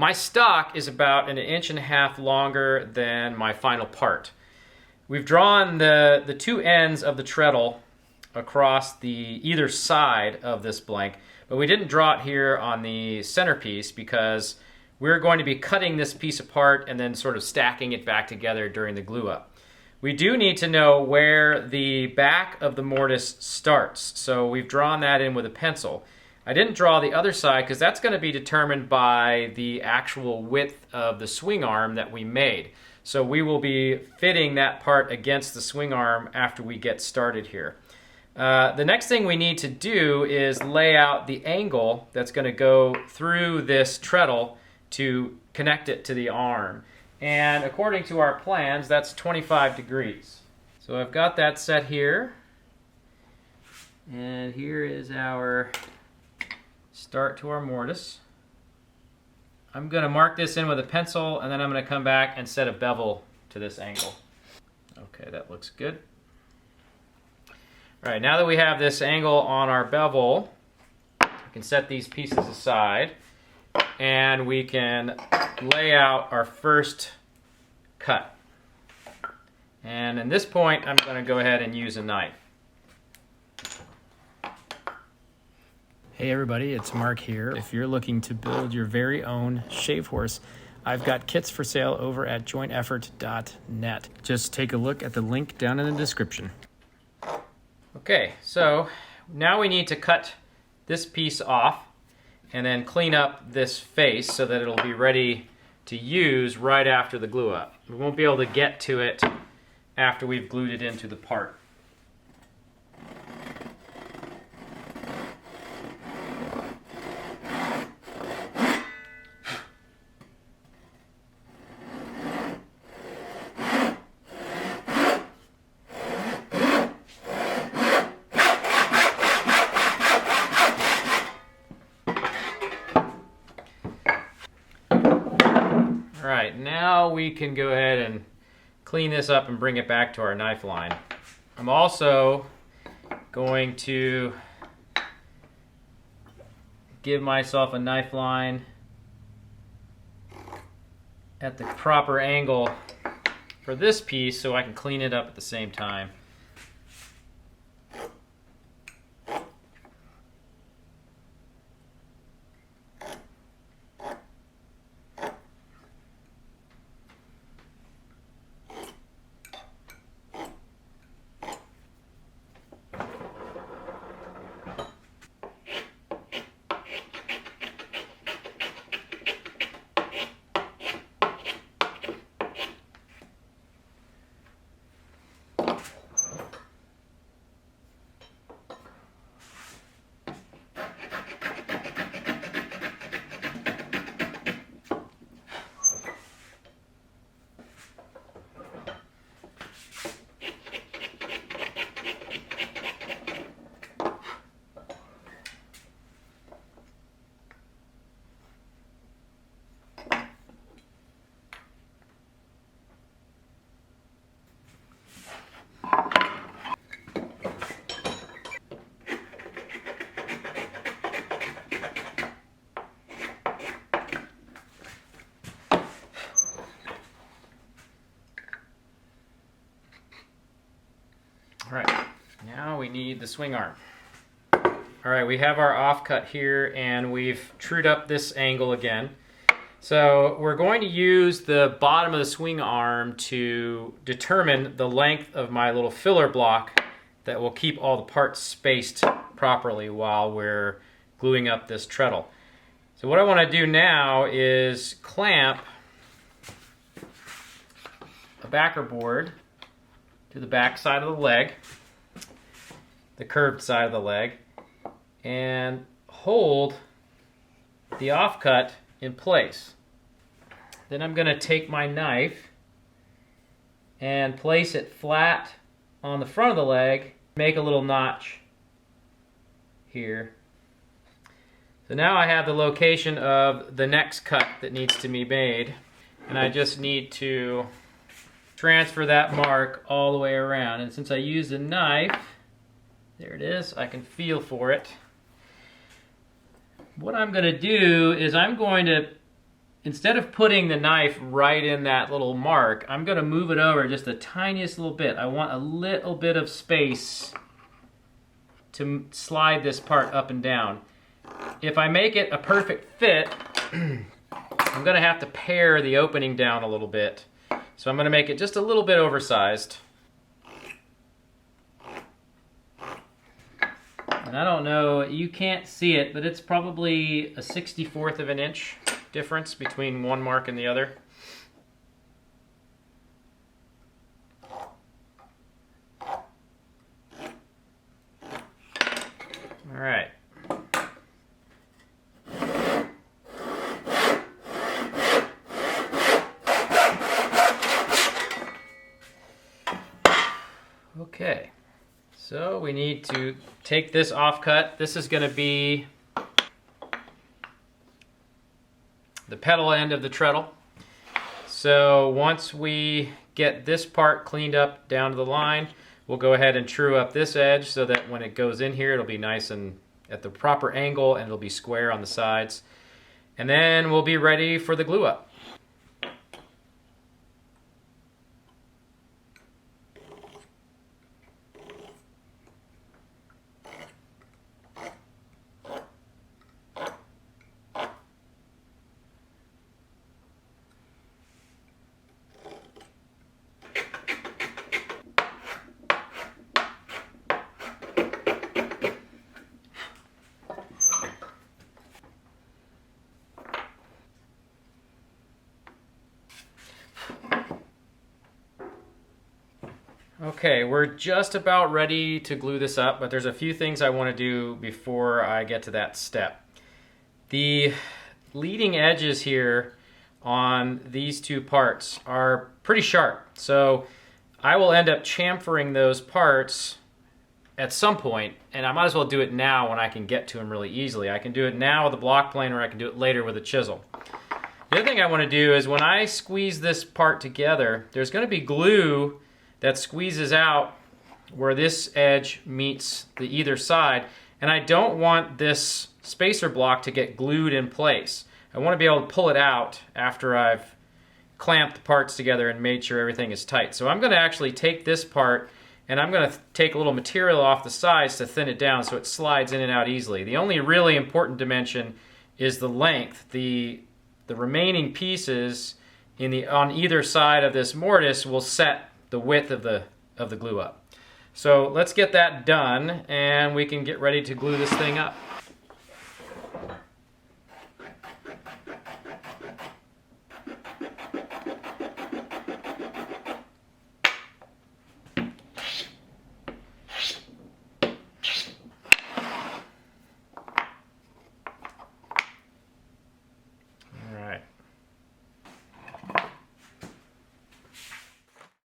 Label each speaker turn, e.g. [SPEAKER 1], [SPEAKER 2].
[SPEAKER 1] My stock is about 1.5 inches longer than my final part. We've drawn the two ends of the treadle across the either side of this blank, but we didn't draw it here on the centerpiece because we're going to be cutting this piece apart and then sort of stacking it back together during the glue up. We do need to know where the back of the mortise starts, so we've drawn that in with a pencil. I didn't draw the other side because that's going to be determined by the actual width of the swing arm that we made. So we will be fitting that part against the swing arm after we get started here. The next thing we need to do is lay out the angle that's going to go through this treadle to connect it to the arm. And according to our plans, that's 25 degrees. So I've got that set here. And here is our start to our mortise. I'm going to mark this in with a pencil, and then I'm going to come back and set a bevel to this angle. Okay, that looks good. All right, now that we have this angle on our bevel, we can set these pieces aside, and we can lay out our first cut. And at this point, I'm going to go ahead and use a knife.
[SPEAKER 2] Hey everybody, it's Mark here. If you're looking to build your very own shave horse, I've got kits for sale over at jointeffort.net. Just take a look at the link down in the description.
[SPEAKER 1] Okay, so now we need to cut this piece off and then clean up this face so that it'll be ready to use right after the glue up. We won't be able to get to it after we've glued it into the part. Alright, now we can go ahead and clean this up and bring it back to our knife line. I'm also going to give myself a knife line at the proper angle for this piece so I can clean it up at the same time. Alright, now we need the swing arm. Alright, we have our offcut here and we've trued up this angle again. So we're going to use the bottom of the swing arm to determine the length of my little filler block that will keep all the parts spaced properly while we're gluing up this treadle. So what I want to do now is clamp a backer board to the back side of the leg, the curved side of the leg, and hold the offcut in place. Then I'm going to take my knife and place it flat on the front of the leg, make a little notch here. So now I have the location of the next cut that needs to be made, and I just need to transfer that mark all the way around. And since I used a knife, there it is, I can feel for it. What I'm going to do is I'm going to instead of putting the knife right in that little mark, I'm going to move it over just the tiniest little bit. I want a little bit of space to slide this part up and down. If I make it a perfect fit, I'm going to have to pare the opening down a little bit. So I'm going to make it just a little bit oversized. And I don't know, you can't see it, but it's probably a 64th of an inch difference between one mark and the other. All right. Okay, so we need to take this offcut. This is going to be the pedal end of the treadle. So once we get this part cleaned up down to the line, we'll go ahead and true up this edge so that when it goes in here, it'll be nice and at the proper angle and it'll be square on the sides. And then we'll be ready for the glue up. Okay, we're just about ready to glue this up, but there's a few things I want to do before I get to that step. The leading edges here on these two parts are pretty sharp, so I will end up chamfering those parts at some point, and I might as well do it now when I can get to them really easily. I can do it now with a block plane, or I can do it later with a chisel. The other thing I want to do is when I squeeze this part together, there's going to be glue that squeezes out where this edge meets the either side, and I don't want this spacer block to get glued in place. I want to be able to pull it out after I've clamped the parts together and made sure everything is tight. So I'm going to actually take this part and I'm going to take a little material off the sides to thin it down so it slides in and out easily. The only really important dimension is the length. The remaining pieces on either side of this mortise will set the width of the glue up. So let's get that done and we can get ready to glue this thing up.